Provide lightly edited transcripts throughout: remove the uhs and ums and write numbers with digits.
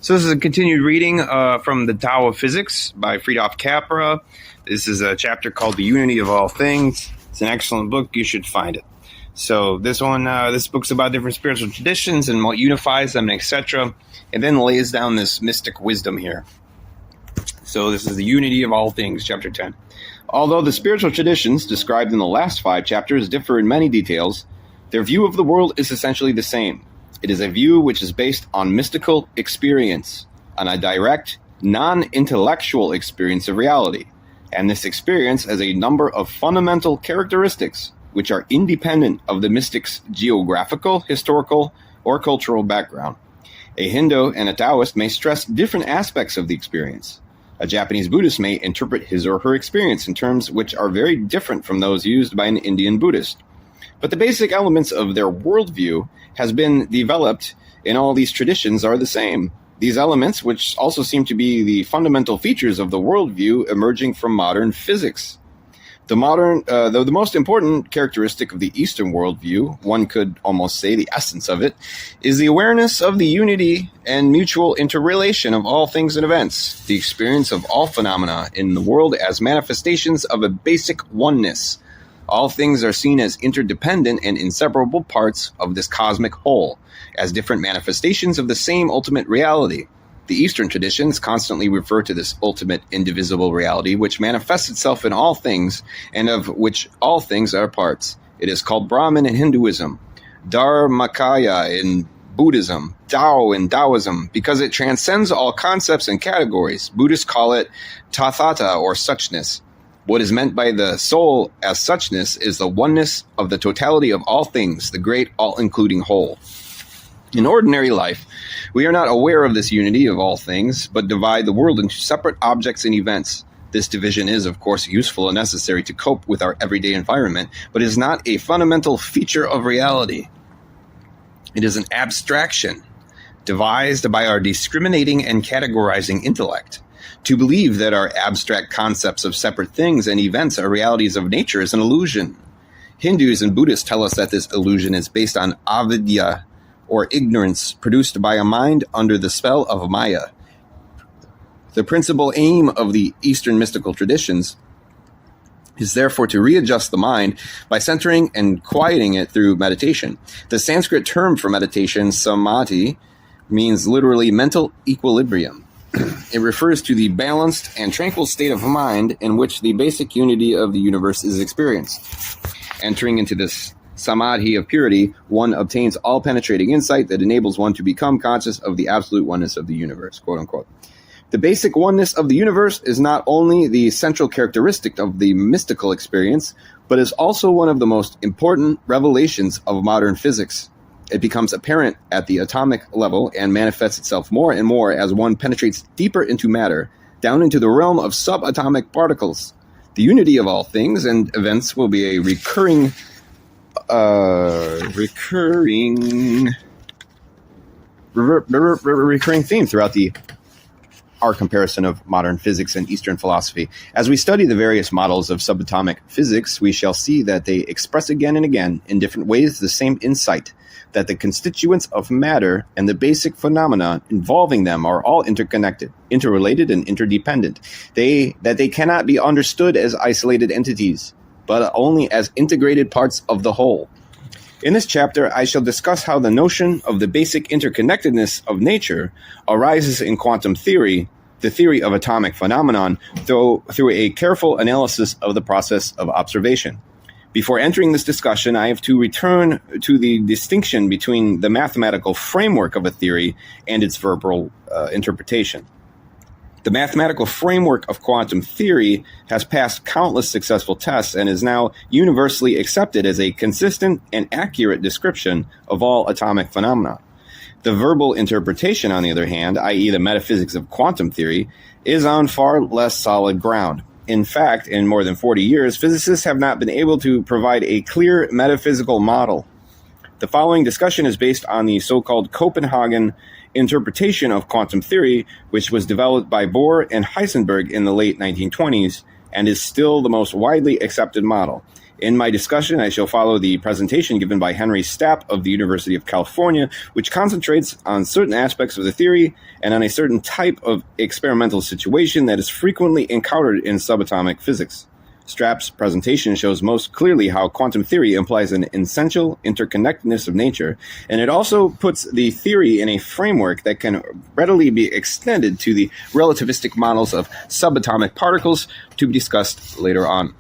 So this is a continued reading from the Tao of Physics by Friedrich Capra. This is a chapter called The Unity of All Things. It's an excellent book. You should find it. So this book's about different spiritual traditions and what unifies them, etc. And then lays down this mystic wisdom here. So this is The Unity of All Things, chapter 10. Although the spiritual traditions described in the last 5 chapters differ in many details, their view of the world is essentially the same. It is a view which is based on mystical experience, on a direct, non-intellectual experience of reality. And this experience has a number of fundamental characteristics which are independent of the mystic's geographical, historical, or cultural background. A Hindu and a Taoist may stress different aspects of the experience. A Japanese Buddhist may interpret his or her experience in terms which are very different from those used by an Indian Buddhist. But the basic elements of their worldview has been developed in all these traditions are the same. These elements, which also seem to be the fundamental features of the worldview emerging from modern physics. The most important characteristic of the Eastern worldview, one could almost say the essence of it, is the awareness of the unity and mutual interrelation of all things and events, the experience of all phenomena in the world as manifestations of a basic oneness. All things are seen as interdependent and inseparable parts of this cosmic whole, as different manifestations of the same ultimate reality. The Eastern traditions constantly refer to this ultimate indivisible reality, which manifests itself in all things, and of which all things are parts. It is called Brahman in Hinduism, Dharmakaya in Buddhism, Tao in Taoism, because it transcends all concepts and categories. Buddhists call it Tathata, or suchness. What is meant by the soul as suchness is the oneness of the totality of all things, the great all-including whole. In ordinary life, we are not aware of this unity of all things, but divide the world into separate objects and events. This division is, of course, useful and necessary to cope with our everyday environment, but is not a fundamental feature of reality. It is an abstraction, devised by our discriminating and categorizing intellect. To believe that our abstract concepts of separate things and events are realities of nature is an illusion. Hindus and Buddhists tell us that this illusion is based on avidya, or ignorance, produced by a mind under the spell of Maya. The principal aim of the Eastern mystical traditions is therefore to readjust the mind by centering and quieting it through meditation. The Sanskrit term for meditation, samadhi, means literally mental equilibrium. It refers to the balanced and tranquil state of mind in which the basic unity of the universe is experienced. Entering into this samadhi of purity, one obtains all-penetrating insight that enables one to become conscious of the absolute oneness of the universe, quote-unquote. The basic oneness of the universe is not only the central characteristic of the mystical experience, but is also one of the most important revelations of modern physics. It becomes apparent at the atomic level and manifests itself more and more as one penetrates deeper into matter, down into the realm of subatomic particles. The unity of all things and events will be a recurring theme throughout our comparison of modern physics and Eastern philosophy. As we study the various models of subatomic physics, we shall see that they express again and again in different ways the same insight, that the constituents of matter and the basic phenomena involving them are all interconnected, interrelated, and interdependent. That they cannot be understood as isolated entities, but only as integrated parts of the whole. In this chapter, I shall discuss how the notion of the basic interconnectedness of nature arises in quantum theory, the theory of atomic phenomenon, through a careful analysis of the process of observation. Before entering this discussion, I have to return to the distinction between the mathematical framework of a theory and its verbal interpretation. The mathematical framework of quantum theory has passed countless successful tests and is now universally accepted as a consistent and accurate description of all atomic phenomena. The verbal interpretation, on the other hand, i.e. the metaphysics of quantum theory, is on far less solid ground. In fact, in more than 40 years, physicists have not been able to provide a clear metaphysical model. The following discussion is based on the so-called Copenhagen interpretation of quantum theory, which was developed by Bohr and Heisenberg in the late 1920s and is still the most widely accepted model. In my discussion, I shall follow the presentation given by Henry Stapp of the University of California, which concentrates on certain aspects of the theory and on a certain type of experimental situation that is frequently encountered in subatomic physics. Stapp's presentation shows most clearly how quantum theory implies an essential interconnectedness of nature, and it also puts the theory in a framework that can readily be extended to the relativistic models of subatomic particles to be discussed later on.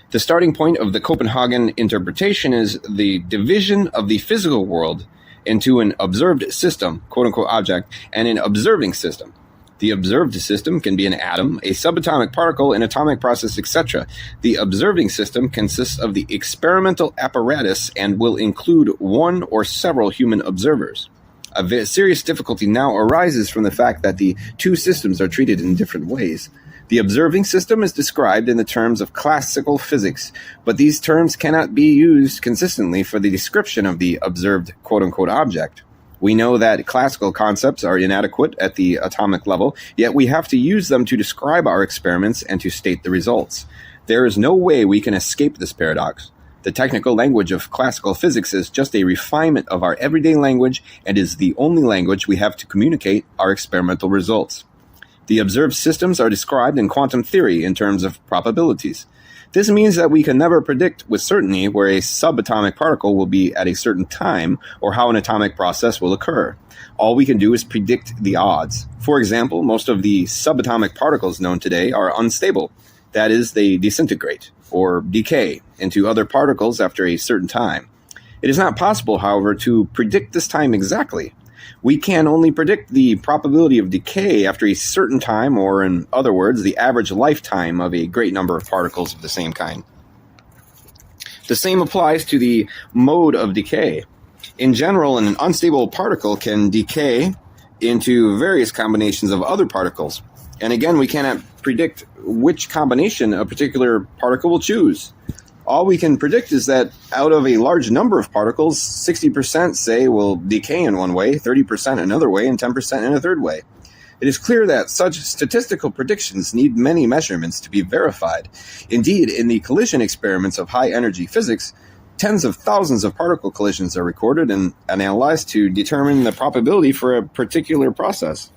The starting point of the Copenhagen interpretation is the division of the physical world into an observed system, quote-unquote object, and an observing system. The observed system can be an atom, a subatomic particle, an atomic process, etc. The observing system consists of the experimental apparatus and will include one or several human observers. A serious difficulty now arises from the fact that the two systems are treated in different ways. The observing system is described in the terms of classical physics, but these terms cannot be used consistently for the description of the observed quote-unquote object. We know that classical concepts are inadequate at the atomic level, yet we have to use them to describe our experiments and to state the results. There is no way we can escape this paradox. The technical language of classical physics is just a refinement of our everyday language and is the only language we have to communicate our experimental results. The observed systems are described in quantum theory in terms of probabilities. This means that we can never predict with certainty where a subatomic particle will be at a certain time or how an atomic process will occur. All we can do is predict the odds. For example, most of the subatomic particles known today are unstable. That is, they disintegrate or decay into other particles after a certain time. It is not possible, however, to predict this time exactly. We can only predict the probability of decay after a certain time, or in other words, the average lifetime of a great number of particles of the same kind. The same applies to the mode of decay. In general, an unstable particle can decay into various combinations of other particles. And again, we cannot predict which combination a particular particle will choose. All we can predict is that out of a large number of particles, 60%, say, will decay in one way, 30% another way, and 10% in a third way. It is clear that such statistical predictions need many measurements to be verified. Indeed, in the collision experiments of high-energy physics, tens of thousands of particle collisions are recorded and analyzed to determine the probability for a particular process.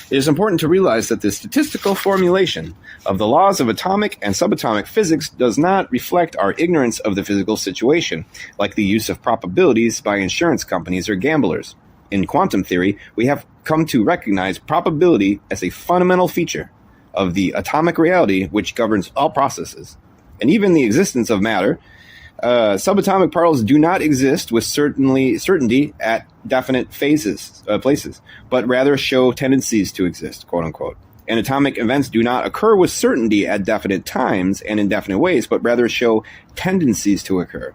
It is important to realize that the statistical formulation of the laws of atomic and subatomic physics does not reflect our ignorance of the physical situation, like the use of probabilities by insurance companies or gamblers. In quantum theory, we have come to recognize probability as a fundamental feature of the atomic reality which governs all processes. And even the existence of matter, subatomic particles do not exist with certainty at definite places, but rather show tendencies to exist, quote unquote. And atomic events do not occur with certainty at definite times and in definite ways, but rather show tendencies to occur.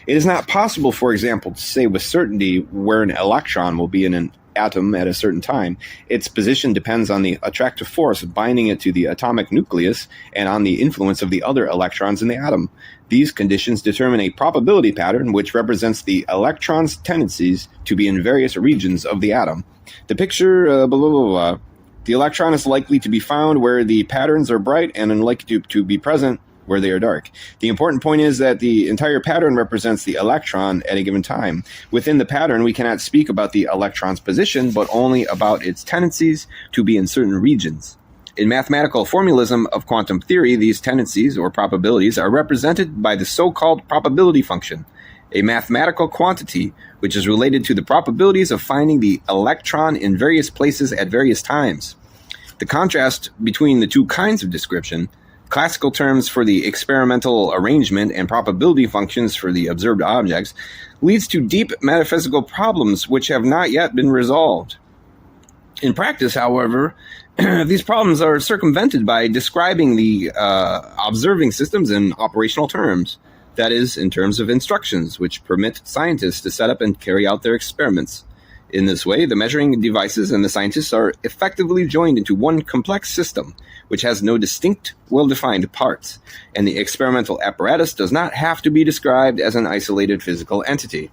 It is not possible, for example, to say with certainty where an electron will be in an atom at a certain time. Its position depends on the attractive force binding it to the atomic nucleus and on the influence of the other electrons in the atom. These conditions determine a probability pattern which represents the electron's tendencies to be in various regions of the atom. The picture, The electron is likely to be found where the patterns are bright and unlikely to be present where they are dark. The important point is that the entire pattern represents the electron at a given time. Within the pattern, we cannot speak about the electron's position, but only about its tendencies to be in certain regions. In mathematical formalism of quantum theory, these tendencies, or probabilities, are represented by the so-called probability function. a mathematical quantity which is related to the probabilities of finding the electron in various places at various times. The contrast between the two kinds of description, classical terms for the experimental arrangement and probability functions for the observed objects, leads to deep metaphysical problems which have not yet been resolved. In practice, however, these problems are circumvented by describing the observing systems in operational terms, that is, in terms of instructions, which permit scientists to set up and carry out their experiments. In this way, the measuring devices and the scientists are effectively joined into one complex system, which has no distinct, well-defined parts, and the experimental apparatus does not have to be described as an isolated physical entity.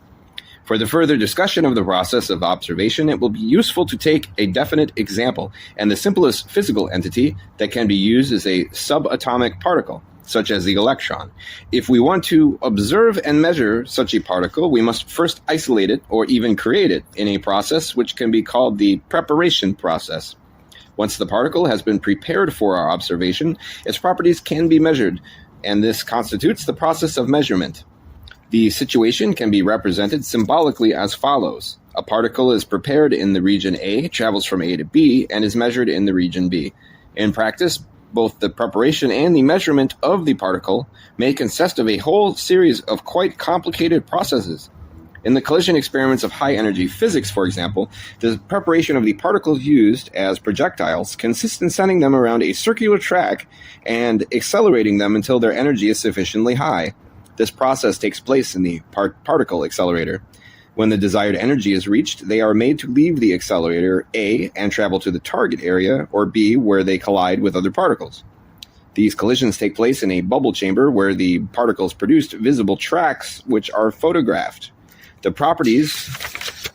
For the further discussion of the process of observation, it will be useful to take a definite example, and the simplest physical entity that can be used is a subatomic particle, such as the electron. If we want to observe and measure such a particle, we must first isolate it or even create it in a process which can be called the preparation process. Once the particle has been prepared for our observation, its properties can be measured, and this constitutes the process of measurement. The situation can be represented symbolically as follows. A particle is prepared in the region A, travels from A to B, and is measured in the region B. In practice, both the preparation and the measurement of the particle may consist of a whole series of quite complicated processes. In the collision experiments of high-energy physics, for example, the preparation of the particles used as projectiles consists in sending them around a circular track and accelerating them until their energy is sufficiently high. This process takes place in the particle accelerator. When the desired energy is reached, they are made to leave the accelerator A and travel to the target area, or B, where they collide with other particles. These collisions take place in a bubble chamber where the particles produce visible tracks which are photographed. The properties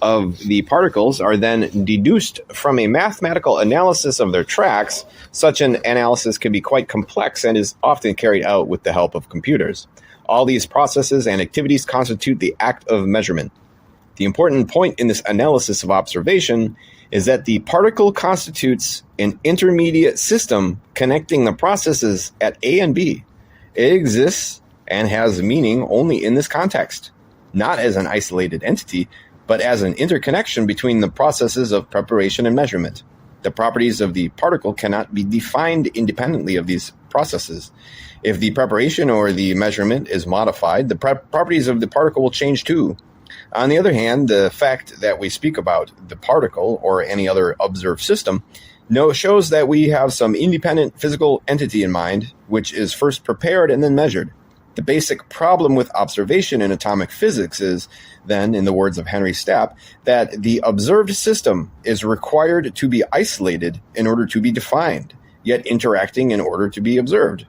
of the particles are then deduced from a mathematical analysis of their tracks. Such an analysis can be quite complex and is often carried out with the help of computers. All these processes and activities constitute the act of measurement. The important point in this analysis of observation is that the particle constitutes an intermediate system connecting the processes at A and B. It exists and has meaning only in this context, not as an isolated entity, but as an interconnection between the processes of preparation and measurement. The properties of the particle cannot be defined independently of these processes. If the preparation or the measurement is modified, the properties of the particle will change too. On the other hand, the fact that we speak about the particle or any other observed system shows that we have some independent physical entity in mind, which is first prepared and then measured. The basic problem with observation in atomic physics is, then, in the words of Henry Stapp, that the observed system is required to be isolated in order to be defined, yet interacting in order to be observed.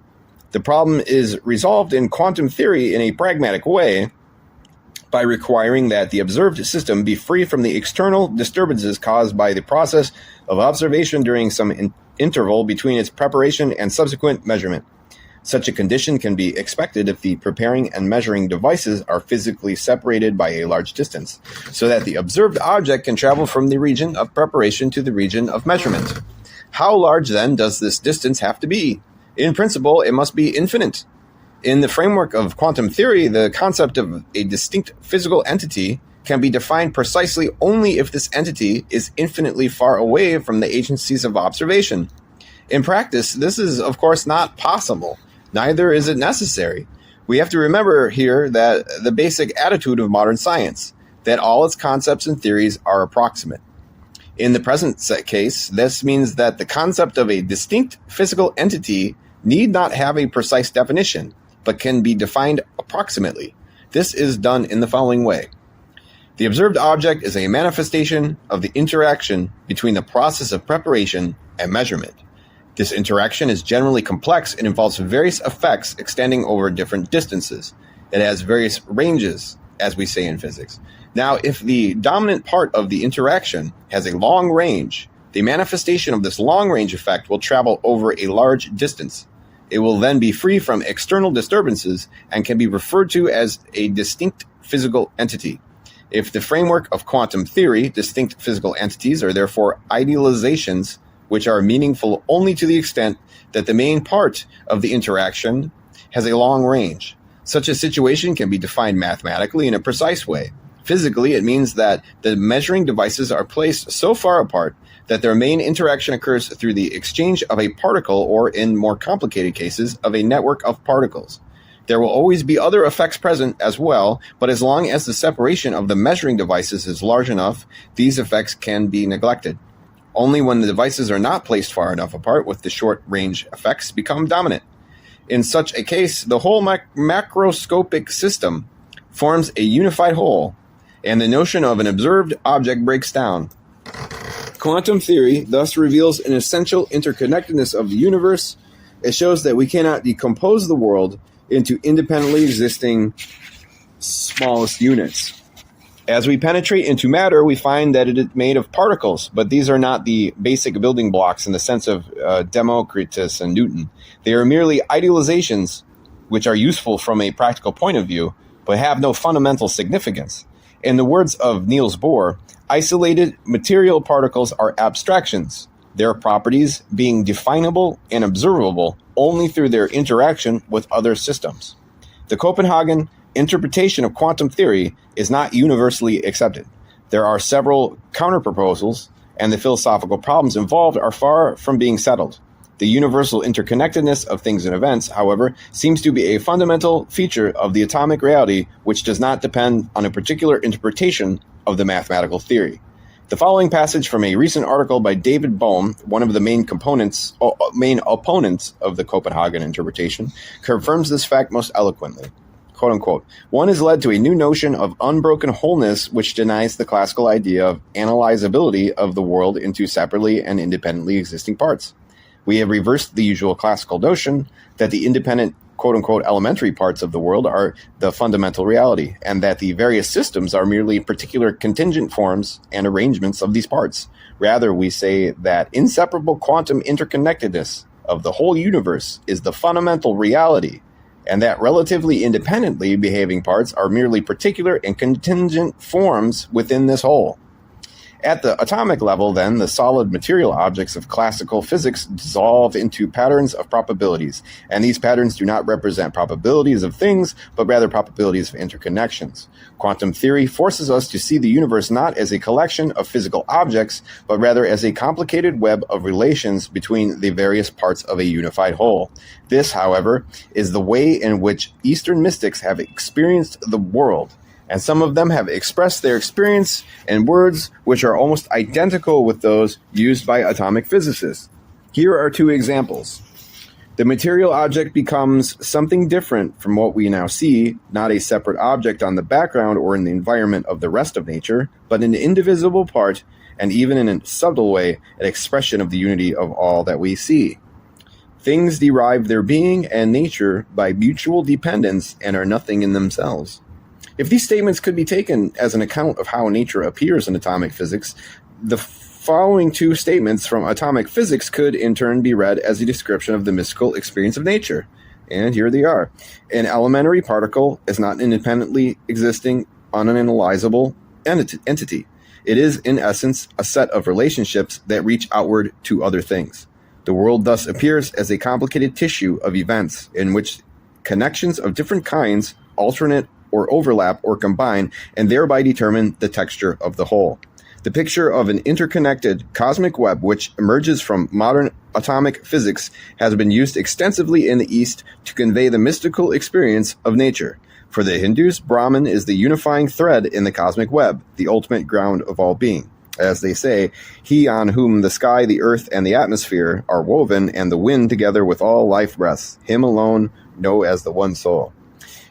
The problem is resolved in quantum theory in a pragmatic way by requiring that the observed system be free from the external disturbances caused by the process of observation during some interval between its preparation and subsequent measurement. Such a condition can be expected if the preparing and measuring devices are physically separated by a large distance, so that the observed object can travel from the region of preparation to the region of measurement. How large, then, does this distance have to be? In principle, it must be infinite. In the framework of quantum theory, the concept of a distinct physical entity can be defined precisely only if this entity is infinitely far away from the agencies of observation. In practice, this is, of course, not possible. Neither is it necessary. We have to remember here that the basic attitude of modern science, that all its concepts and theories are approximate. In the present case, this means that the concept of a distinct physical entity need not have a precise definition, but can be defined approximately. This is done in the following way. The observed object is a manifestation of the interaction between the process of preparation and measurement. This interaction is generally complex and involves various effects extending over different distances. It has various ranges, as we say in physics. Now, if the dominant part of the interaction has a long range, the manifestation of this long-range effect will travel over a large distance. It will then be free from external disturbances and can be referred to as a distinct physical entity. If the framework of quantum theory, distinct physical entities are therefore idealizations which are meaningful only to the extent that the main part of the interaction has a long range. Such a situation can be defined mathematically in a precise way. Physically, it means that the measuring devices are placed so far apart that their main interaction occurs through the exchange of a particle, or in more complicated cases, of a network of particles. There will always be other effects present as well, but as long as the separation of the measuring devices is large enough, these effects can be neglected. Only when the devices are not placed far enough apart with the short-range effects become dominant. In such a case, the whole macroscopic system forms a unified whole, and the notion of an observed object breaks down. Quantum theory thus reveals an essential interconnectedness of the universe. It shows that we cannot decompose the world into independently existing smallest units. As we penetrate into matter, we find that it is made of particles, but these are not the basic building blocks in the sense of Democritus and Newton. They are merely idealizations which are useful from a practical point of view, but have no fundamental significance. In the words of Niels Bohr, isolated material particles are abstractions, their properties being definable and observable only through their interaction with other systems. The Copenhagen interpretation of quantum theory is not universally accepted. There are several counterproposals, and the philosophical problems involved are far from being settled. The universal interconnectedness of things and events, however, seems to be a fundamental feature of the atomic reality which does not depend on a particular interpretation of the mathematical theory. The following passage from a recent article by David Bohm, one of the main opponents of the Copenhagen interpretation, confirms this fact most eloquently. Quote unquote, "One is led to a new notion of unbroken wholeness which denies the classical idea of analyzability of the world into separately and independently existing parts. We have reversed the usual classical notion that the independent quote-unquote elementary parts of the world are the fundamental reality, and that the various systems are merely particular contingent forms and arrangements of these parts. Rather, we say that inseparable quantum interconnectedness of the whole universe is the fundamental reality, and that relatively independently behaving parts are merely particular and contingent forms within this whole. At the atomic level, then, the solid material objects of classical physics dissolve into patterns of probabilities, and these patterns do not represent probabilities of things, but rather probabilities of interconnections. Quantum theory forces us to see the universe not as a collection of physical objects, but rather as a complicated web of relations between the various parts of a unified whole. This, however, is the way in which Eastern mystics have experienced the world, and some of them have expressed their experience in words which are almost identical with those used by atomic physicists. Here are two examples. The material object becomes something different from what we now see, not a separate object on the background or in the environment of the rest of nature, but an indivisible part, and even in a subtle way, an expression of the unity of all that we see. Things derive their being and nature by mutual dependence and are nothing in themselves. If these statements could be taken as an account of how nature appears in atomic physics, the following two statements from atomic physics could in turn be read as a description of the mystical experience of nature. And here they are. An elementary particle is not an independently existing, unanalyzable entity. It is, in essence, a set of relationships that reach outward to other things. The world thus appears as a complicated tissue of events in which connections of different kinds alternate or overlap or combine, and thereby determine the texture of the whole. The picture of an interconnected cosmic web which emerges from modern atomic physics has been used extensively in the East to convey the mystical experience of nature. For the Hindus, Brahman is the unifying thread in the cosmic web, the ultimate ground of all being. As they say, he on whom the sky, the earth, and the atmosphere are woven, and the wind together with all life rests, him alone know as the one soul.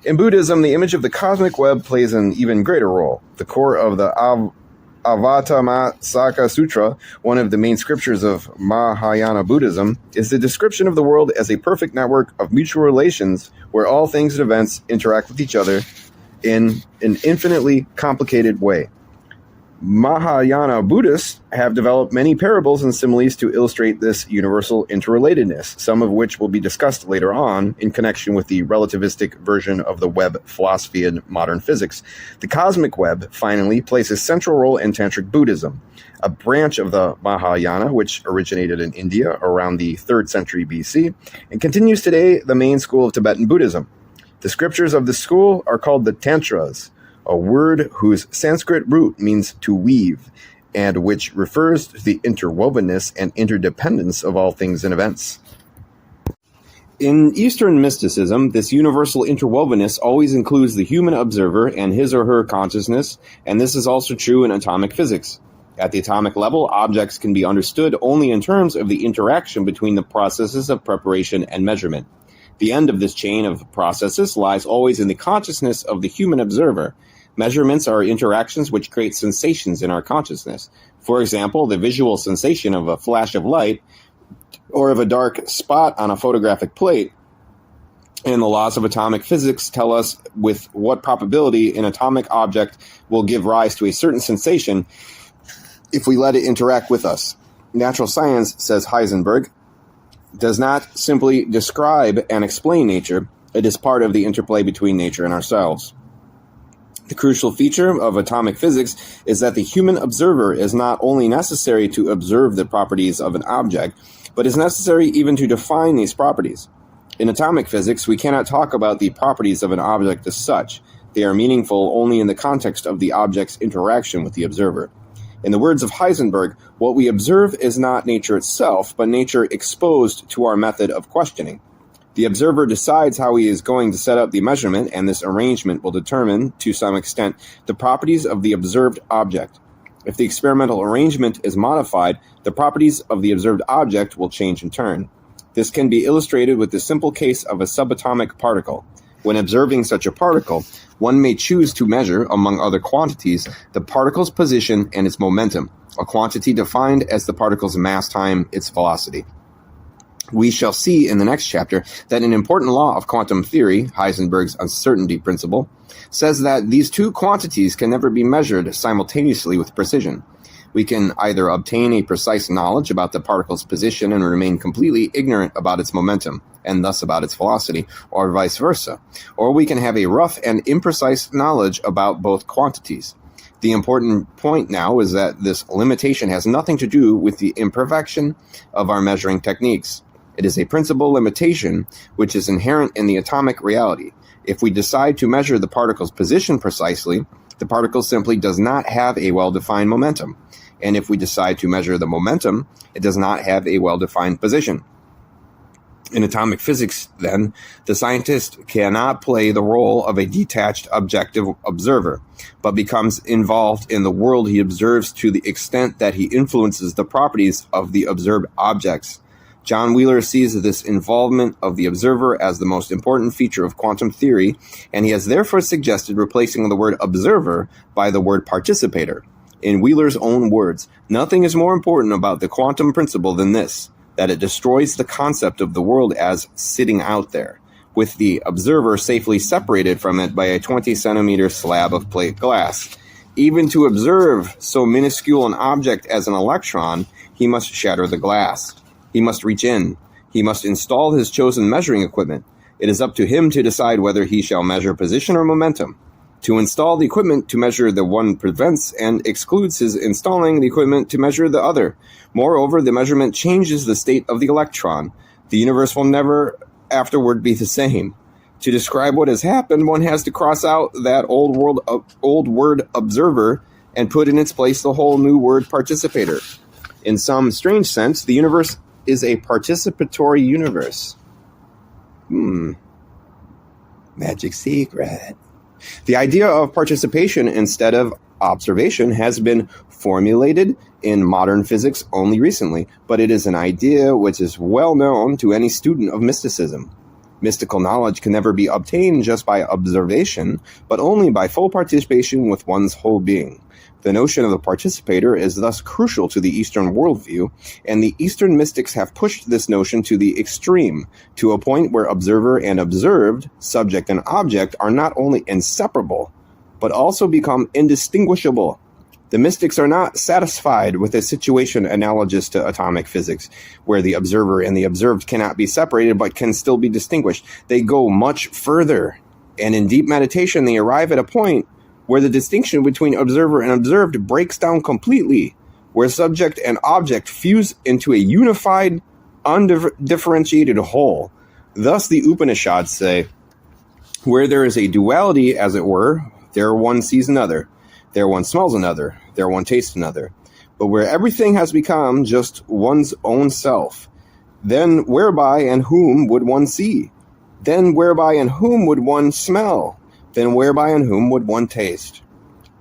In Buddhism, the image of the cosmic web plays an even greater role. The core of the Avatamsaka Sutra, one of the main scriptures of Mahayana Buddhism, is the description of the world as a perfect network of mutual relations where all things and events interact with each other in an infinitely complicated way. Mahayana Buddhists have developed many parables and similes to illustrate this universal interrelatedness, some of which will be discussed later on in connection with the relativistic version of the web philosophy in modern physics. The cosmic web, finally, plays a central role in Tantric Buddhism, a branch of the Mahayana which originated in India around the 3rd century BC and continues today the main school of Tibetan Buddhism. The scriptures of the school are called the Tantras, a word whose Sanskrit root means to weave, and which refers to the interwovenness and interdependence of all things and events. In Eastern mysticism, this universal interwovenness always includes the human observer and his or her consciousness, and this is also true in atomic physics. At the atomic level, objects can be understood only in terms of the interaction between the processes of preparation and measurement. The end of this chain of processes lies always in the consciousness of the human observer. Measurements are interactions which create sensations in our consciousness. For example, the visual sensation of a flash of light or of a dark spot on a photographic plate. And the laws of atomic physics tell us with what probability an atomic object will give rise to a certain sensation if we let it interact with us. Natural science, says Heisenberg, does not simply describe and explain nature. It is part of the interplay between nature and ourselves. The crucial feature of atomic physics is that the human observer is not only necessary to observe the properties of an object, but is necessary even to define these properties. In atomic physics, we cannot talk about the properties of an object as such. They are meaningful only in the context of the object's interaction with the observer. In the words of Heisenberg, what we observe is not nature itself, but nature exposed to our method of questioning. The observer decides how he is going to set up the measurement, and this arrangement will determine, to some extent, the properties of the observed object. If the experimental arrangement is modified, the properties of the observed object will change in turn. This can be illustrated with the simple case of a subatomic particle. When observing such a particle, one may choose to measure, among other quantities, the particle's position and its momentum, a quantity defined as the particle's mass times its velocity. We shall see in the next chapter that an important law of quantum theory, Heisenberg's uncertainty principle, says that these two quantities can never be measured simultaneously with precision. We can either obtain a precise knowledge about the particle's position and remain completely ignorant about its momentum, and thus about its velocity, or vice versa. Or we can have a rough and imprecise knowledge about both quantities. The important point now is that this limitation has nothing to do with the imperfection of our measuring techniques. It is a principal limitation which is inherent in the atomic reality. If we decide to measure the particle's position precisely, the particle simply does not have a well-defined momentum. And if we decide to measure the momentum, it does not have a well-defined position. In atomic physics, then, the scientist cannot play the role of a detached objective observer, but becomes involved in the world he observes to the extent that he influences the properties of the observed objects. John Wheeler sees this involvement of the observer as the most important feature of quantum theory, and he has therefore suggested replacing the word observer by the word participator. In Wheeler's own words, nothing is more important about the quantum principle than this, that it destroys the concept of the world as sitting out there, with the observer safely separated from it by a 20-centimeter slab of plate glass. Even to observe so minuscule an object as an electron, he must shatter the glass. He must reach in. He must install his chosen measuring equipment. It is up to him to decide whether he shall measure position or momentum. To install the equipment to measure the one prevents and excludes his installing the equipment to measure the other. Moreover, the measurement changes the state of the electron. The universe will never afterward be the same. To describe what has happened, one has to cross out that old word observer and put in its place the whole new word participator. In some strange sense, the universe is a participatory universe. Magic secret. The idea of participation instead of observation has been formulated in modern physics only recently, but it is an idea which is well known to any student of mysticism. Mystical knowledge can never be obtained just by observation, but only by full participation with one's whole being. The notion of the participator is thus crucial to the Eastern worldview, and the Eastern mystics have pushed this notion to the extreme, to a point where observer and observed, subject and object, are not only inseparable, but also become indistinguishable. The mystics are not satisfied with a situation analogous to atomic physics, where the observer and the observed cannot be separated but can still be distinguished. They go much further, and in deep meditation they arrive at a point where the distinction between observer and observed breaks down completely, where subject and object fuse into a unified, undifferentiated whole. Thus the Upanishads say, Where there is a duality, as it were, there one sees another, there one smells another, there one tastes another. But where everything has become just one's own self, then whereby and whom would one see? Then whereby and whom would one smell? Then whereby and whom would one taste?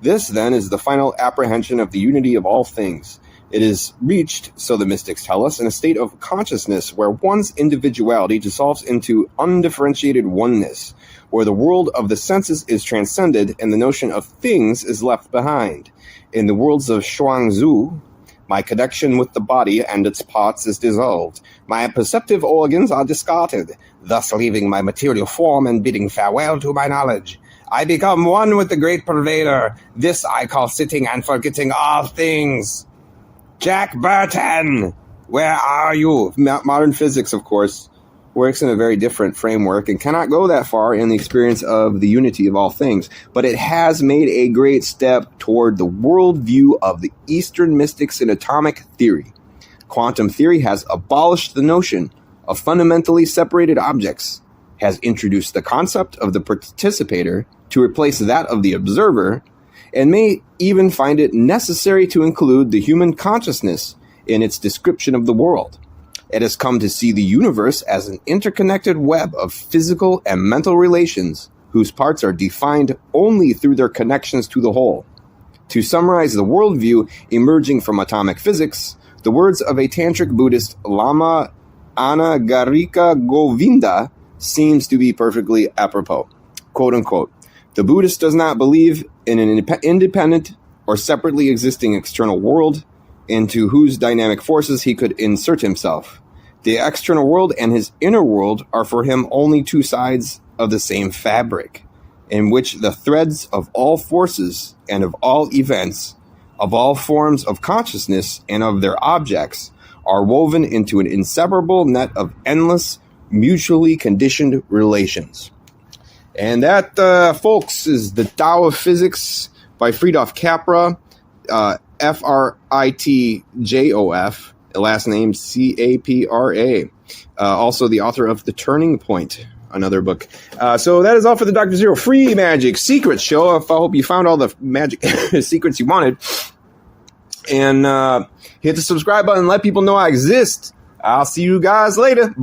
This, then, is the final apprehension of the unity of all things. It is reached, so the mystics tell us, in a state of consciousness where one's individuality dissolves into undifferentiated oneness, where the world of the senses is transcended and the notion of things is left behind. In the worlds of Shuangzu, my connection with the body and its parts is dissolved. My perceptive organs are discarded, thus leaving my material form and bidding farewell to my knowledge. I become one with the great pervader. This I call sitting and forgetting all things. Jack Burton, where are you? Modern physics, of course, works in a very different framework and cannot go that far in the experience of the unity of all things. But it has made a great step toward the worldview of the Eastern mystics in atomic theory. Quantum theory has abolished the notion of fundamentally separated objects, has introduced the concept of the participator to replace that of the observer, and may even find it necessary to include the human consciousness in its description of the world. It has come to see the universe as an interconnected web of physical and mental relations whose parts are defined only through their connections to the whole. To summarize the worldview emerging from atomic physics, the words of a tantric Buddhist Lama Anagarika Govinda seems to be perfectly apropos. Quote unquote, the Buddhist does not believe in an independent or separately existing external world into whose dynamic forces he could insert himself. The external world and his inner world are for him only two sides of the same fabric, in which the threads of all forces and of all events, of all forms of consciousness and of their objects, are woven into an inseparable net of endless, mutually conditioned relations. And that, folks, is the Tao of Physics by Fritjof Capra, Fritjof, last name Capra. Also the author of The Turning Point, another book. So that is all for the Dr. Zeero Free Magic Secrets show. I hope you found all the magic secrets you wanted. And hit the subscribe button and let people know I exist. I'll see you guys later.